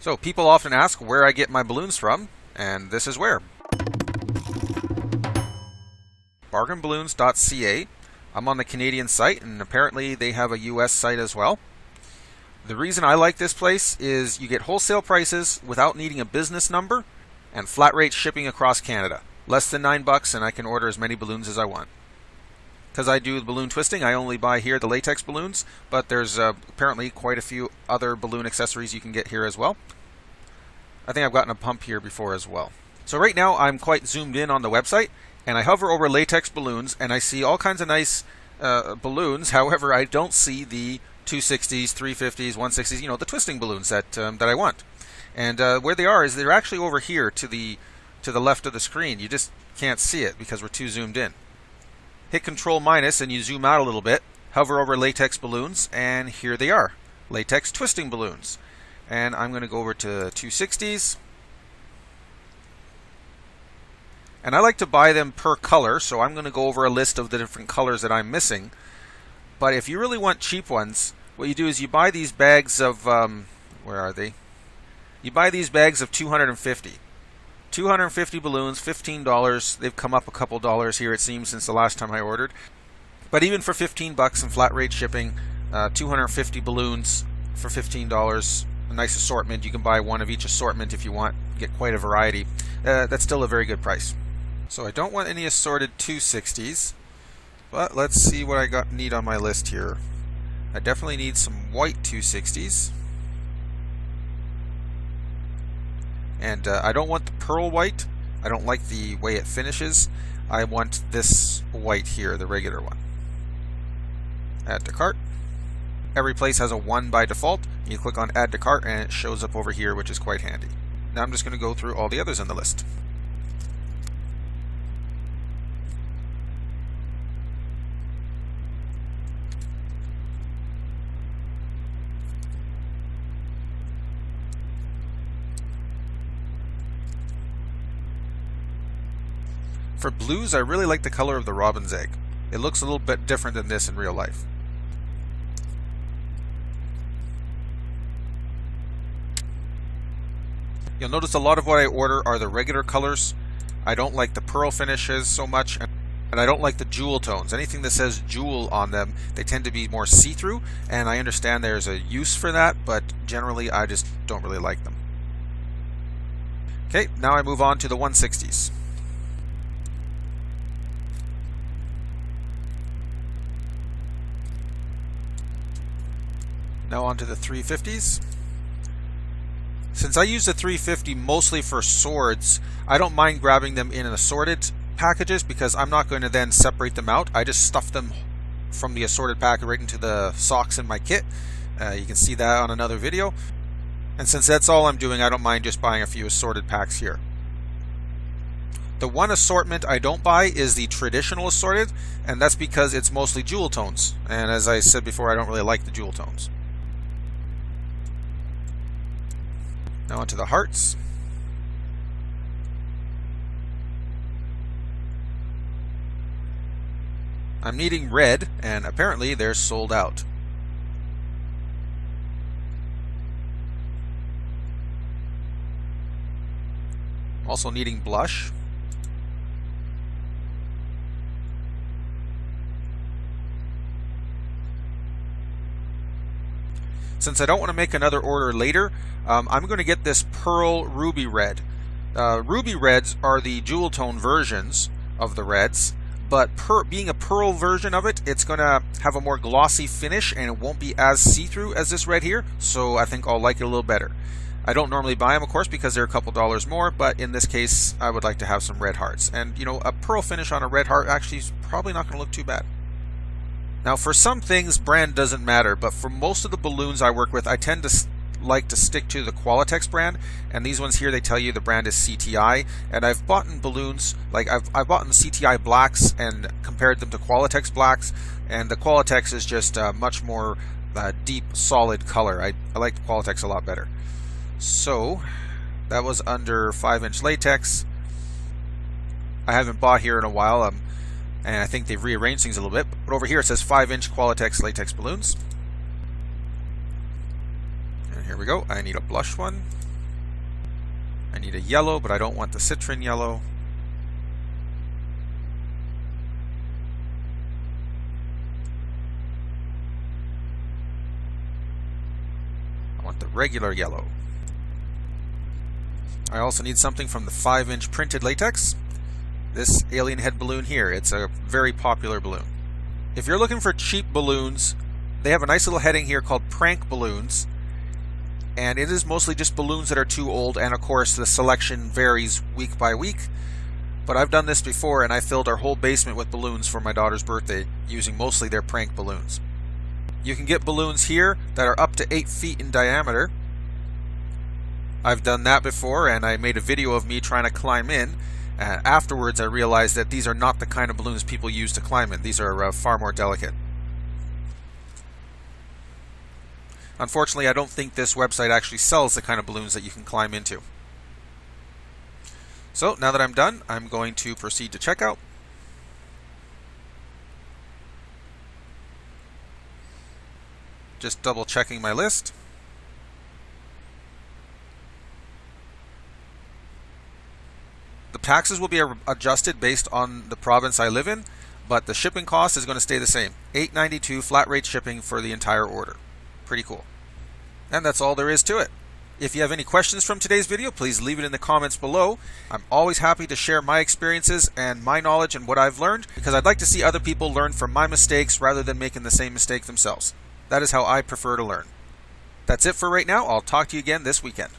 So people often ask where I get my balloons from, and this is where. Bargainballoons.ca. I'm on the Canadian site, and apparently they have a US site as well. The reason I like this place is you get wholesale prices without needing a business number and flat rate shipping across Canada. Less than $9 and I can order as many balloons as I want. Because I do balloon twisting, I only buy here the latex balloons, but there's apparently quite a few other balloon accessories you can get here as well. I think I've gotten a pump here before as well. So right now I'm quite zoomed in on the website, and I hover over latex balloons and I see all kinds of nice balloons. However, I don't see the 260s, 350s, 160s, the twisting balloons that I want. And where they are is they're actually over here to the left of the screen. You just can't see it because we're too zoomed in. Hit Control- and you zoom out a little bit, hover over latex balloons, and here they are, latex twisting balloons. And I'm going to go over to 260s. And I like to buy them per color, so I'm going to go over a list of the different colors that I'm missing. But if you really want cheap ones, what you do is you buy these bags of, where are they? You buy these bags of 250. 250 balloons, $15. They've come up a couple dollars here, it seems, since the last time I ordered. But even for $15 and flat rate shipping, 250 balloons for $15, a nice assortment. You can buy one of each assortment if you want, get quite a variety. That's still a very good price. So I don't want any assorted 260s, but let's see what I need on my list here. I definitely need some white 260s. And I don't want the pearl white. I don't like the way it finishes. I want this white here, the regular one. Add to cart. Every place has a 1 by default. You click on Add to Cart and it shows up over here, which is quite handy. Now I'm just going to go through all the others on the list. For blues, I really like the color of the robin's egg. It looks a little bit different than this in real life. You'll notice a lot of what I order are the regular colors. I don't like the pearl finishes so much, and I don't like the jewel tones. Anything that says jewel on them, they tend to be more see-through, and I understand there's a use for that, but generally I just don't really like them. Okay, now I move on to the 160s. Now on to the 350s. Since I use the 350 mostly for swords, I don't mind grabbing them in assorted packages because I'm not going to then separate them out. I just stuff them from the assorted pack right into the socks in my kit. You can see that on another video. And since that's all I'm doing, I don't mind just buying a few assorted packs here. The one assortment I don't buy is the traditional assorted, and that's because it's mostly jewel tones. And as I said before, I don't really like the jewel tones. Now onto the hearts. I'm needing red, and apparently they're sold out. I'm also needing blush. Since I don't want to make another order later, I'm going to get this pearl ruby red. Ruby reds are the jewel tone versions of the reds, but being a pearl version of it, it's going to have a more glossy finish and it won't be as see-through as this red here, so I think I'll like it a little better. I don't normally buy them, of course, because they're a couple dollars more, but in this case, I would like to have some red hearts. And, a pearl finish on a red heart actually is probably not going to look too bad. Now, for some things, brand doesn't matter, but for most of the balloons I work with, I tend to like to stick to the Qualatex brand, and these ones here, they tell you the brand is CTI, and I've bought in balloons, like I've bought in CTI blacks and compared them to Qualatex blacks, and the Qualatex is just a much more deep, solid color. I like the Qualatex a lot better. So, that was under 5-inch latex. I haven't bought here in a while, and I think they've rearranged things a little bit, but over here it says 5-inch Qualatex latex balloons. And here we go. I need a blush one. I need a yellow, but I don't want the citron yellow. I want the regular yellow. I also need something from the 5-inch printed latex. This alien head balloon here, it's a very popular balloon. If you're looking for cheap balloons, they have a nice little heading here called prank balloons, and it is mostly just balloons that are too old, and of course the selection varies week by week. But I've done this before, and I filled our whole basement with balloons for my daughter's birthday using mostly their prank balloons. You can get balloons here that are up to 8 feet in diameter. I've done that before, and I made a video of me trying to climb in. Afterwards, I realized that these are not the kind of balloons people use to climb in. These are far more delicate. Unfortunately, I don't think this website actually sells the kind of balloons that you can climb into. So now that I'm done, I'm going to proceed to checkout. Just double checking my list. The taxes will be adjusted based on the province I live in, but the shipping cost is going to stay the same. $8.92 flat rate shipping for the entire order. Pretty cool. And that's all there is to it. If you have any questions from today's video, please leave it in the comments below. I'm always happy to share my experiences and my knowledge and what I've learned, because I'd like to see other people learn from my mistakes rather than making the same mistake themselves. That is how I prefer to learn. That's it for right now. I'll talk to you again this weekend.